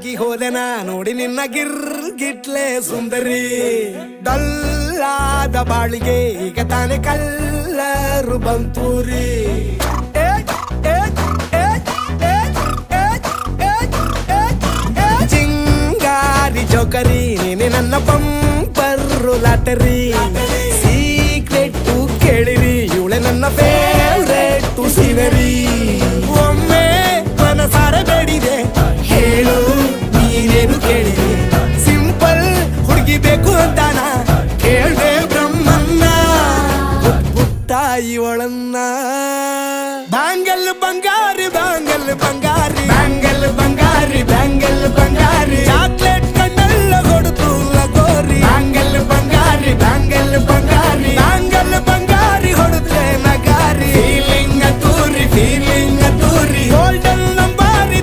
ಆಗಿ ಹೋದೆನ ನೋಡಿ ನಿನ್ನ ಗಿಟ್ಲೆ ಸುಂದರಿ ಡಲ್ಲಾದ ಬಾಳಿಗೆ ಈಗ ತಾನೆ ಕಲ್ಲರು ಬಂತೂರಿ ಚಿಂಗಾರಿ ಜೋಕರಿ ನೀನೆ ನನ್ನ ಬಂಪರು ಲಾಟರಿ ಸೀಕ್ರೆಟ್ ಕೇಳಿರಿ ಇವಳೆ ನನ್ನ ಫೇವ್ರೇಟ್ ಸೀನರಿ